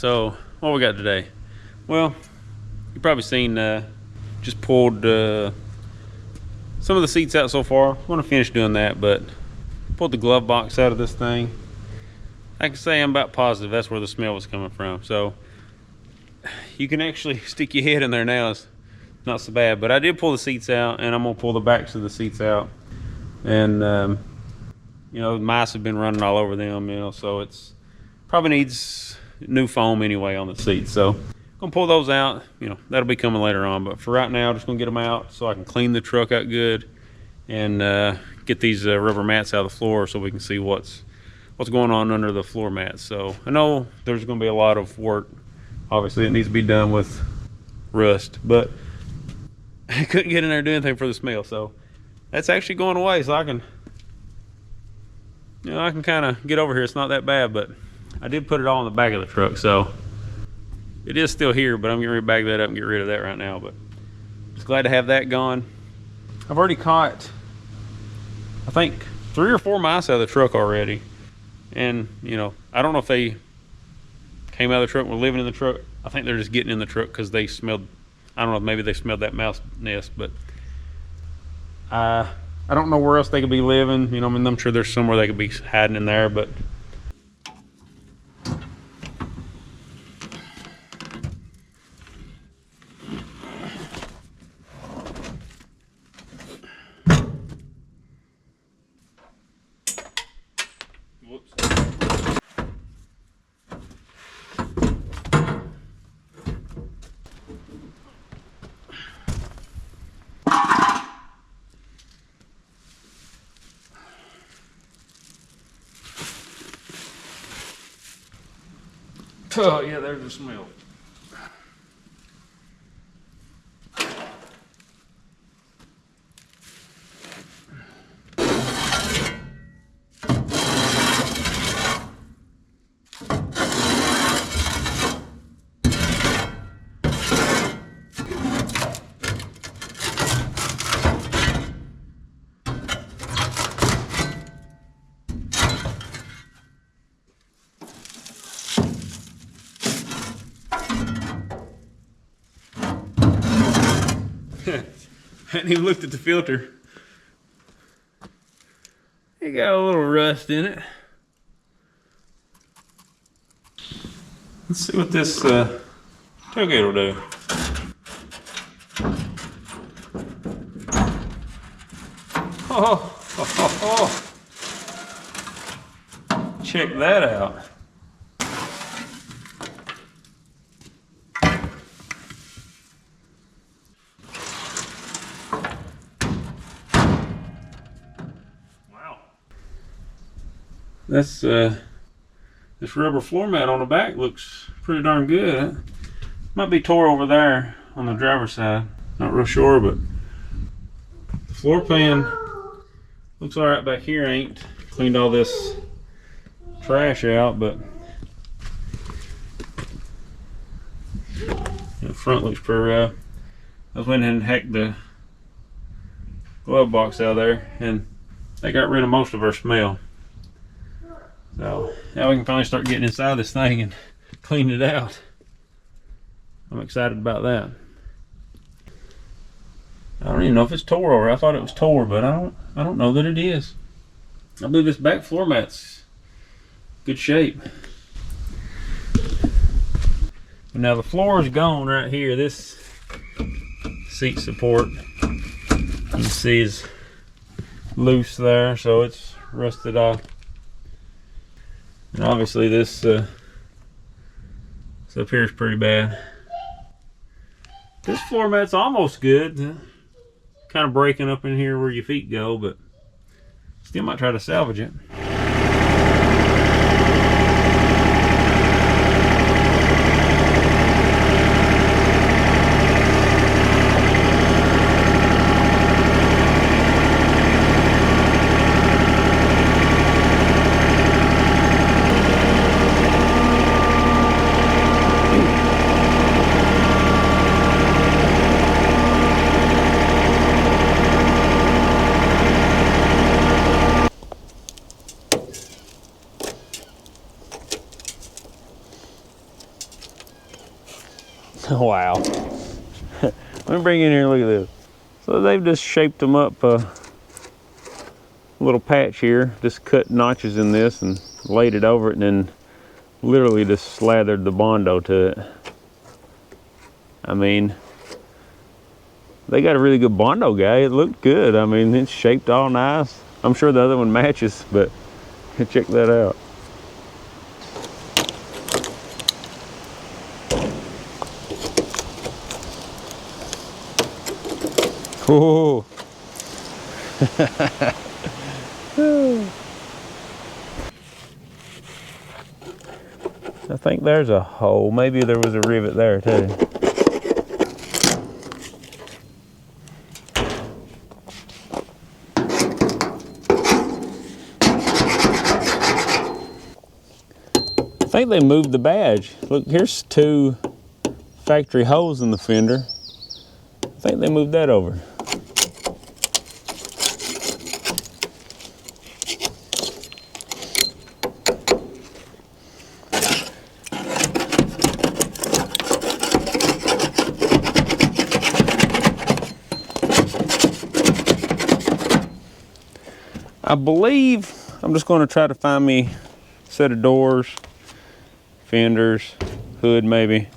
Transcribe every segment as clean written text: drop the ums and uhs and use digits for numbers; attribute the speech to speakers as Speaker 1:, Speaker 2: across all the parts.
Speaker 1: So what we got today? Well, you've probably seen just pulled some of the seats out so far. I'm gonna finish doing that, but pulled the glove box out of this thing. I can say I'm about positive that's where the smell was coming from. So you can actually stick your head in there now. It's not so bad, but I did pull the seats out, and I'm gonna pull the backs of the seats out. And you know, mice have been running all over them, you know, so it's probably needs new foam anyway on the seats. So I'm gonna pull those out. You know, that'll be coming later on, but for right now, just gonna get them out so I can clean the truck out good and get these rubber mats out of the floor so we can see what's going on under the floor mats. So I know there's gonna be a lot of work. Obviously it needs to be done with rust, but I couldn't get in there to do anything for the smell. So that's actually going away, so I can, you know, I can kind of get over here. It's not that bad, but I did put it all in the back of the truck, so it is still here, but I'm getting ready to bag that up and get rid of that right now. But just glad to have that gone. I've already caught, I think, 3 or 4 mice out of the truck already. And, you know, I don't know if they came out of the truck and were living in the truck. I think they're just getting in the truck because they smelled, I don't know, maybe they smelled that mouse nest, but I don't know where else they could be living. You know, I mean, I'm sure there's somewhere they could be hiding in there, but whoops. Oh yeah, there's the smell. Hadn't even looked at the filter. It got a little rust in it. Let's see what this tailgate will do. Oh. Check that out. That's this rubber floor mat on the back looks pretty darn good. Might be tore over there on the driver's side. Not real sure, but the floor pan looks all right back here. Ain't cleaned all this trash out, but the front looks pretty rough. I went ahead and hacked the glove box out of there, and they got rid of most of our smell. So now we can finally start getting inside this thing and cleaning it out. I'm excited about that. I don't even know if it's tore over. I thought it was tore, but I don't know that it is. I believe this back floor mat's good shape. But now the floor is gone right here. This seat support, you can see, is loose there, so it's rusted off. And obviously this up here is pretty bad. This floor mat's almost good. Kind of breaking up in here where your feet go, but still might try to salvage it. Wow. Let me bring you in here and look at this. So they've just shaped them up a little patch here, just cut notches in this and laid it over it, and then literally just slathered the bondo to it. I mean, they got a really good bondo guy. It looked good. I mean, it's shaped all nice. I'm sure the other one matches, but check that out. Oh. I think there's a hole. Maybe there was a rivet there too. I think they moved the badge. Look, here's 2 factory holes in the fender. I think they moved that over. I believe I'm just going to try to find me a set of doors, fenders, hood maybe,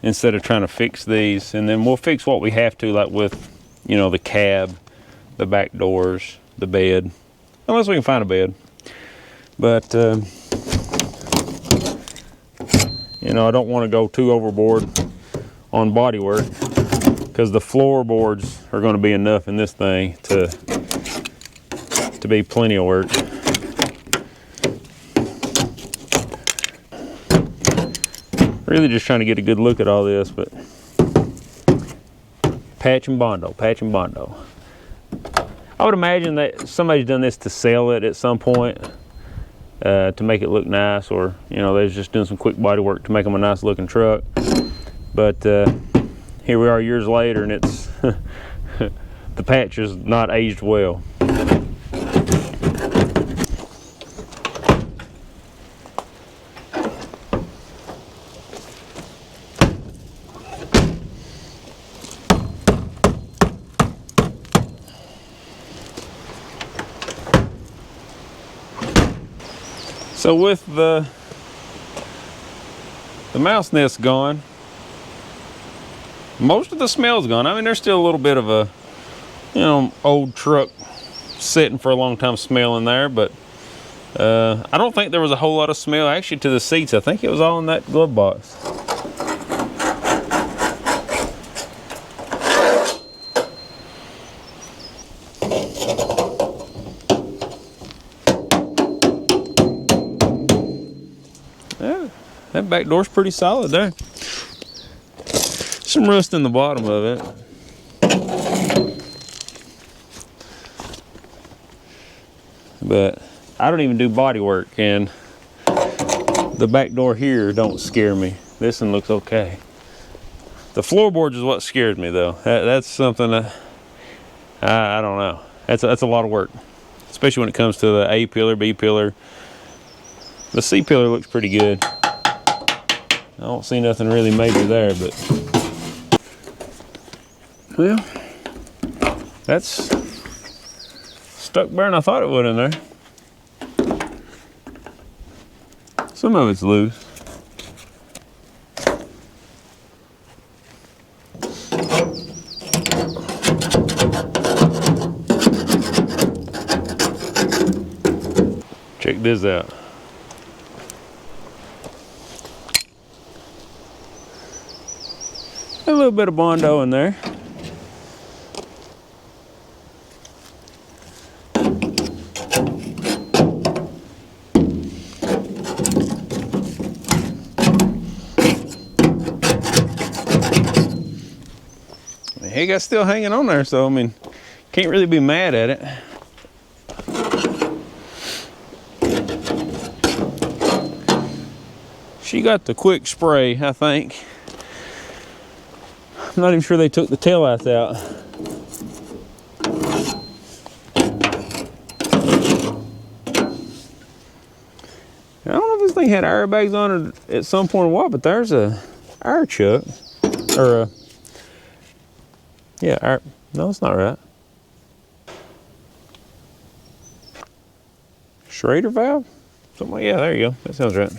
Speaker 1: instead of trying to fix these. And then we'll fix what we have to, like with, you know, the cab, the back doors, the bed, unless we can find a bed. But, you know, I don't want to go too overboard on body work, because the floorboards are going to be enough in this thing to be plenty of work. Really just trying to get a good look at all this, but patch and bondo, patch and bondo. I would imagine that somebody's done this to sell it at some point, to make it look nice, or you know, they're just doing some quick body work to make them a nice looking truck. But here we are years later, and it's the patch is not aged well. So with the mouse nest gone, most of the smell's gone. I mean, there's still a little bit of a, you know, old truck sitting for a long time smell in there, but I don't think there was a whole lot of smell actually to the seats. I think it was all in that glove box. That back door's pretty solid there. Some rust in the bottom of it. But I don't even do body work, and the back door here don't scare me. This one looks okay. The floorboards is what scares me though. That's something that I don't know. That's a lot of work, especially when it comes to the A pillar, B pillar. The C pillar looks pretty good. I don't see nothing really major there, but well, that's stuck better than I thought it would in there. Some of it's loose. Check this out. A little bit of bondo in there. He got still hanging on there, so I mean, can't really be mad at it. She got the quick spray, I think. I'm not even sure they took the taillights out. I don't know if this thing had airbags on it at some point or what, but there's a air chuck. Or yeah, no, it's not right. Schrader valve? Something like, yeah, there you go. That sounds right.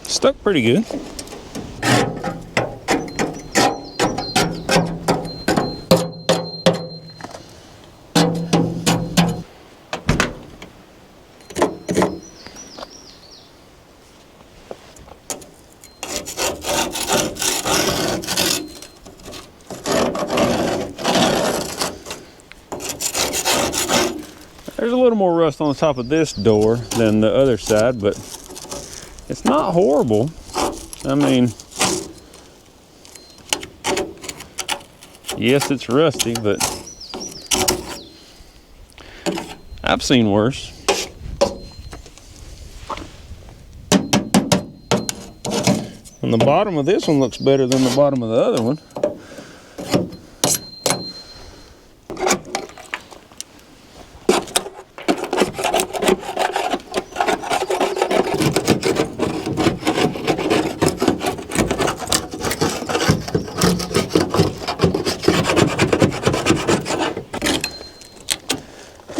Speaker 1: Stuck pretty good. There's a little more rust on the top of this door than the other side, but it's not horrible. I mean, yes, it's rusty, but I've seen worse. And the bottom of this one looks better than the bottom of the other one.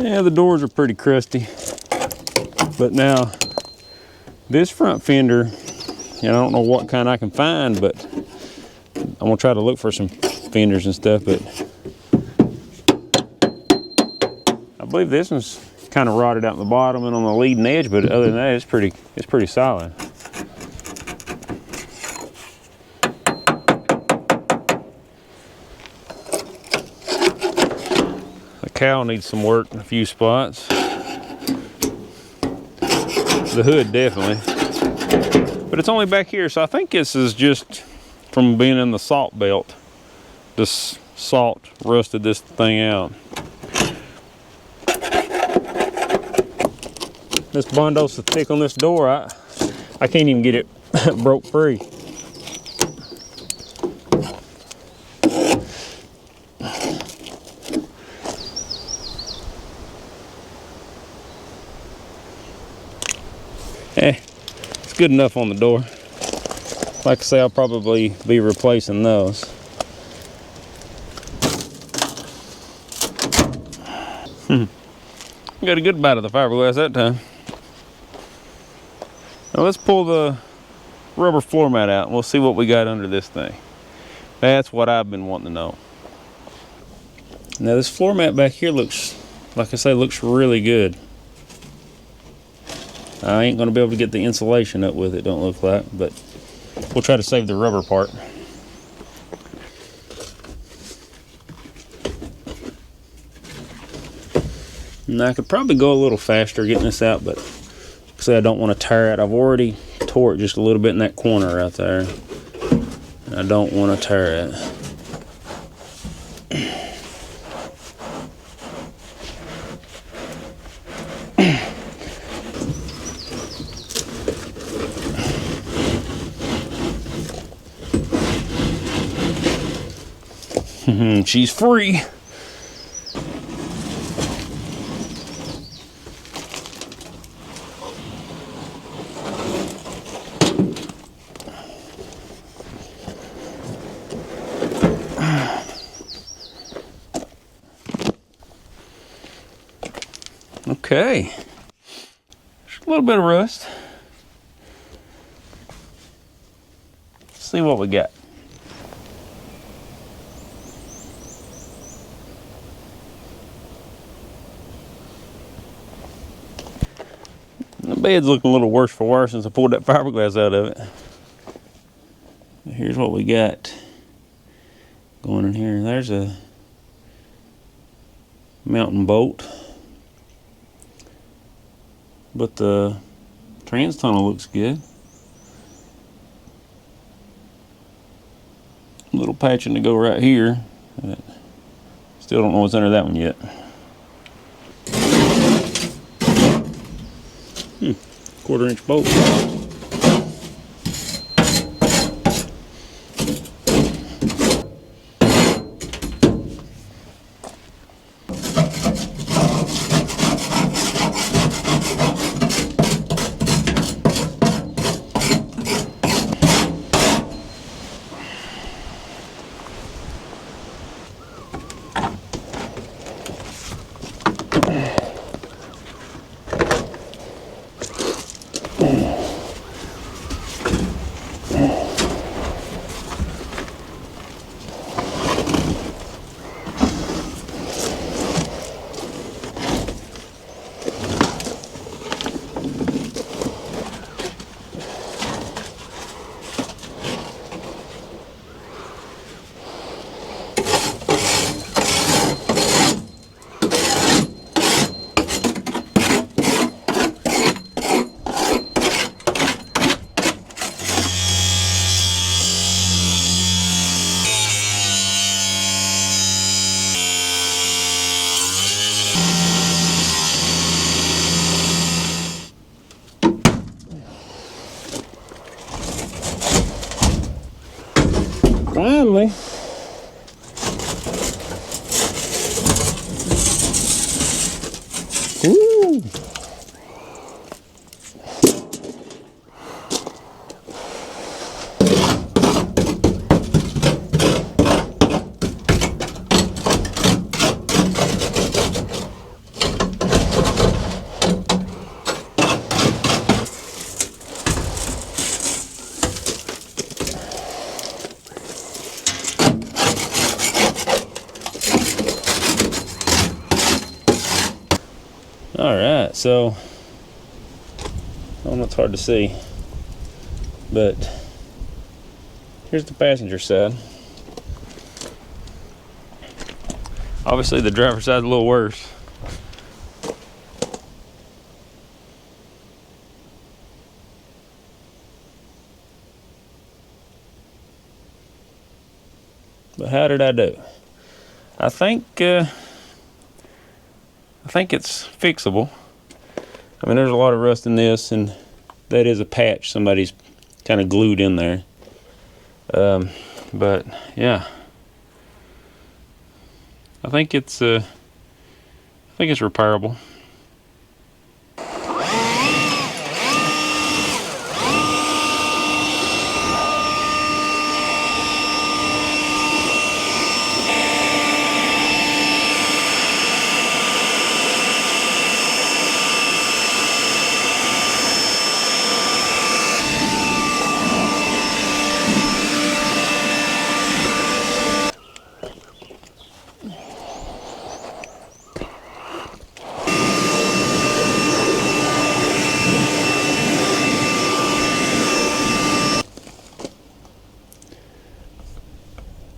Speaker 1: Yeah, the doors are pretty crusty, but now this front fender, and I don't know what kind I can find, but I'm gonna try to look for some fenders and stuff, but I believe this one's kind of rotted out in the bottom and on the leading edge, but other than that, it's pretty solid. Cowl needs some work in a few spots. The hood definitely, but it's only back here, so I think this is just from being in the salt belt. This salt rusted this thing out. This bondo's so thick on this door, I can't even get it broke free. It's good enough on the door. Like I say, I'll probably be replacing those. Got a good bite of the fiberglass that time. Now let's pull the rubber floor mat out and we'll see what we got under this thing. That's what I've been wanting to know. Now this floor mat back here looks, like I say, looks really good. I ain't gonna be able to get the insulation up with it, don't look like, but we'll try to save the rubber part. Now I could probably go a little faster getting this out, but say I don't want to tear it. I've already tore it just a little bit in that corner right there. I don't want to tear it. She's free. Okay. Just a little bit of rust. Let's see what we got. The bed's looking a little worse for wear since I pulled that fiberglass out of it. Here's what we got going in here. There's a mountain bolt, but the trans tunnel looks good. A little patching to go right here. Still don't know what's under that one yet. 1/4-inch bolt. Finally. Woo. All right, so I don't know, it's hard to see, but here's the passenger side. Obviously the driver's side's a little worse. But how did I do? I think it's fixable. I mean, there's a lot of rust in this, and that is a patch somebody's kind of glued in there. But yeah, I think it's repairable.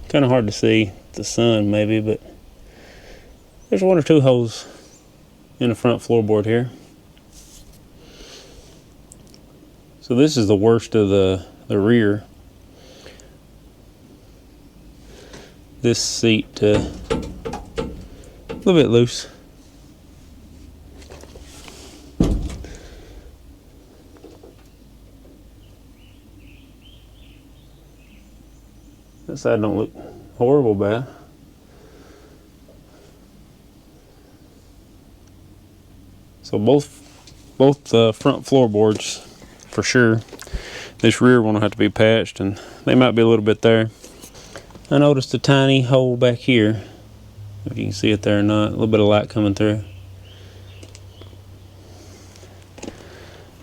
Speaker 1: Kind of hard to see the sun maybe, but there's 1 or 2 holes in the front floorboard here. So this is the worst of the rear. This seat a little bit loose. That side don't look horrible bad. So both front floorboards for sure. This rear one will have to be patched, and they might be a little bit there. I noticed a tiny hole back here. If you can see it there or not, a little bit of light coming through.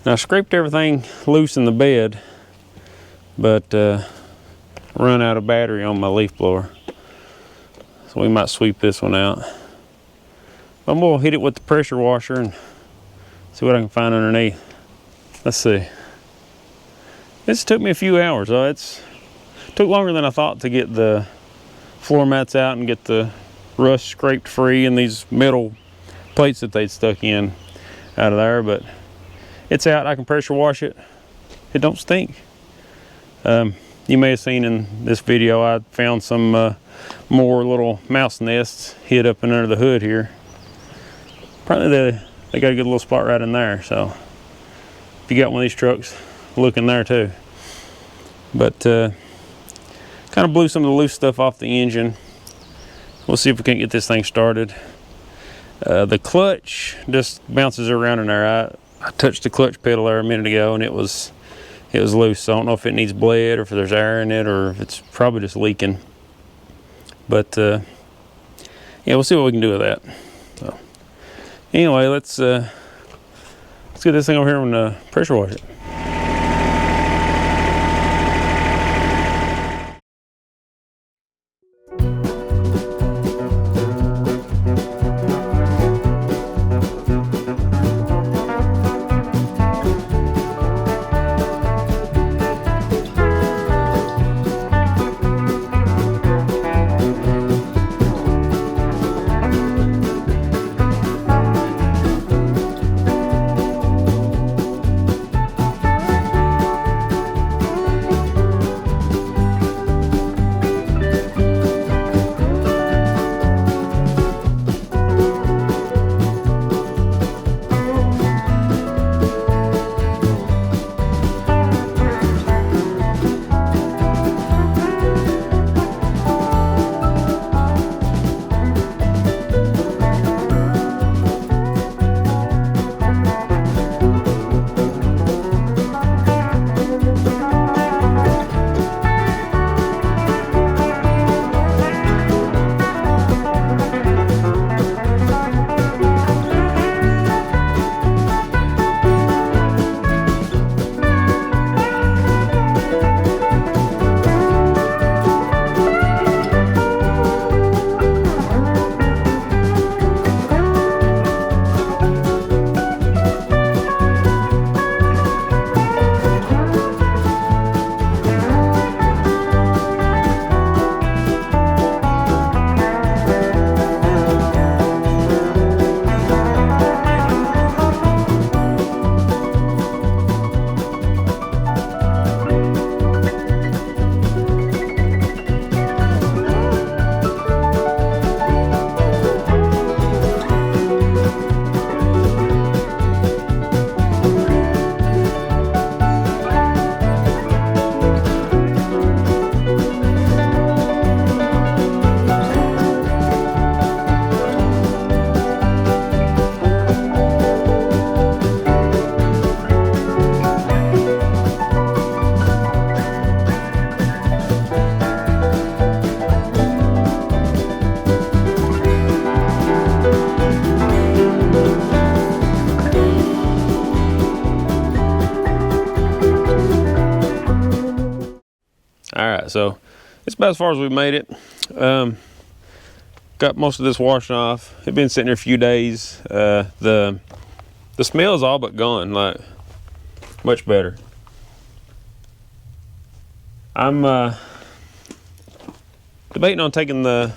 Speaker 1: Now I scraped everything loose in the bed, but run out of battery on my leaf blower, so we might sweep this one out. I'm gonna hit it with the pressure washer and see what I can find underneath. Let's see. This took me a few hours. It took longer than I thought to get the floor mats out and get the rust scraped free and these metal plates that they'd stuck in out of there, but it's out. I can pressure wash it. It don't stink. You may have seen in this video I found some more little mouse nests hid up under the hood here. Probably they got a good little spot right in there, so if you got one of these trucks, look in there too. But kind of blew some of the loose stuff off the engine. We'll see if we can get this thing started. The clutch just bounces around in there. I touched the clutch pedal there a minute ago and it was loose. So I don't know if it needs bled or if there's air in it or if it's probably just leaking. But yeah, we'll see what we can do with that. So anyway, let's get this thing over here and pressure wash it. So it's about as far as we made it. Got most of this washed off. It's been sitting there a few days. The smell is all but gone, like much better. I'm debating on taking the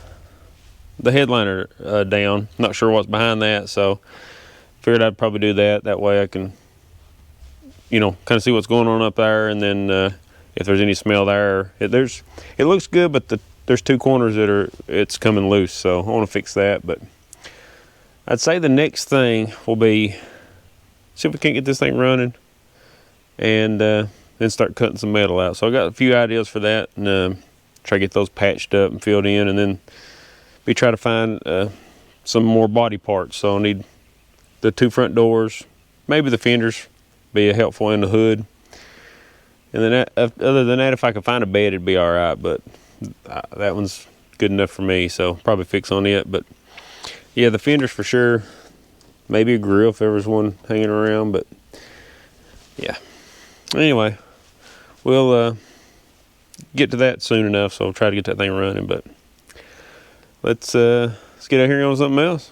Speaker 1: headliner down. Not sure what's behind that, so figured I'd probably do that. That way I can, you know, kind of see what's going on up there, and then if there's any smell there, it looks good, but there's two corners that it's coming loose, so I want to fix that. But I'd say the next thing will be see if we can't get this thing running, and then start cutting some metal out. So I got a few ideas for that, and try to get those patched up and filled in, and then try to find some more body parts. So I need the two front doors, maybe the fenders be helpful, in the hood. And then other than that, if I could find a bed, it'd be all right. But that one's good enough for me, so probably fix on it. But yeah, the fenders for sure. Maybe a grill if there was one hanging around. But yeah. Anyway, we'll get to that soon enough. So I'll try to get that thing running. But let's get out here on something else.